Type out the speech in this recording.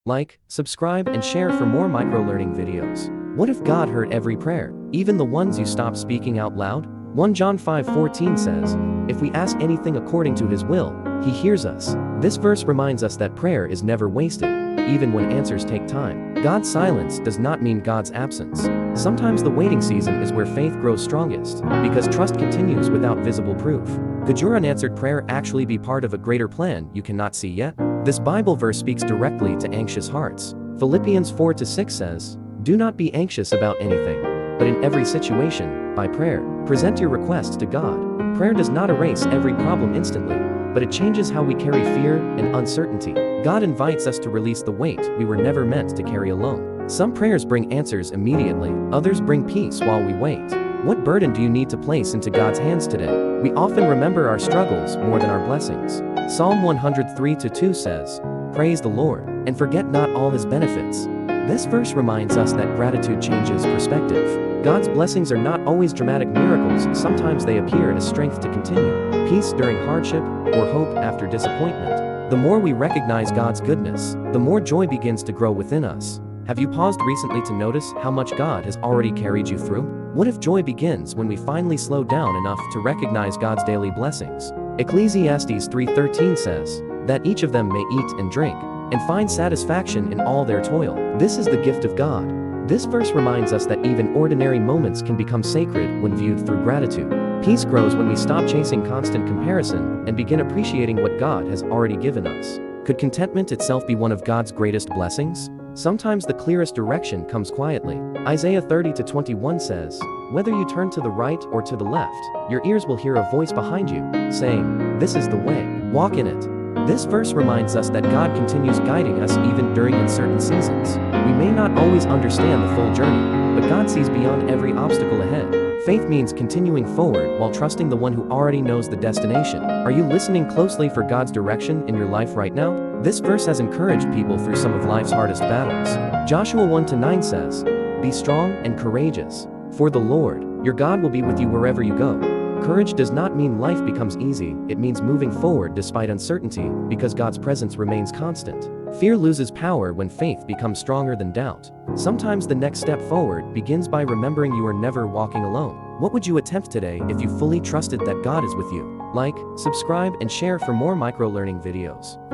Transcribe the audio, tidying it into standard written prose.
Like, subscribe, and share for more micro-learning videos. What if God heard every prayer, even the ones you stopped speaking out loud? 1 John 5:14 says, "If we ask anything according to His will, He hears us." This verse reminds us that prayer is never wasted, even when answers take time. God's silence does not mean God's absence. Sometimes the waiting season is where faith grows strongest, because trust continues without visible proof. Could your unanswered prayer actually be part of a greater plan you cannot see yet? This Bible verse speaks directly to anxious hearts. Philippians 4:6 says, "Do not be anxious about anything, but in every situation, by prayer, present your requests to God." Prayer does not erase every problem instantly, but it changes how we carry fear and uncertainty. God invites us to release the weight we were never meant to carry alone. Some prayers bring answers immediately, others bring peace while we wait. What burden do you need to place into God's hands today? We often remember our struggles more than our blessings. Psalm 103:2 says, "Praise the Lord, and forget not all His benefits." This verse reminds us that gratitude changes perspective. God's blessings are not always dramatic miracles, sometimes they appear as strength to continue, peace during hardship, or hope after disappointment. The more we recognize God's goodness, the more joy begins to grow within us. Have you paused recently to notice how much God has already carried you through? What if joy begins when we finally slow down enough to recognize God's daily blessings? Ecclesiastes 3:13 says, "That each of them may eat and drink, and find satisfaction in all their toil. This is the gift of God." This verse reminds us that even ordinary moments can become sacred when viewed through gratitude. Peace grows when we stop chasing constant comparison and begin appreciating what God has already given us. Could contentment itself be one of God's greatest blessings? Sometimes the clearest direction comes quietly. Isaiah 30:21 says, "Whether you turn to the right or to the left, your ears will hear a voice behind you, saying, 'This is the way, walk in it.'" This verse reminds us that God continues guiding us even during uncertain seasons. We may not always understand the full journey, but God sees beyond every obstacle ahead. Faith means continuing forward while trusting the one who already knows the destination. Are you listening closely for God's direction in your life right now? This verse has encouraged people through some of life's hardest battles. Joshua 1:9 says, "Be strong and courageous, for the Lord, your God will be with you wherever you go." Courage does not mean life becomes easy, it means moving forward despite uncertainty, because God's presence remains constant. Fear loses power when faith becomes stronger than doubt. Sometimes the next step forward begins by remembering you are never walking alone. What would you attempt today if you fully trusted that God is with you? Like, subscribe, and share for more micro-learning videos.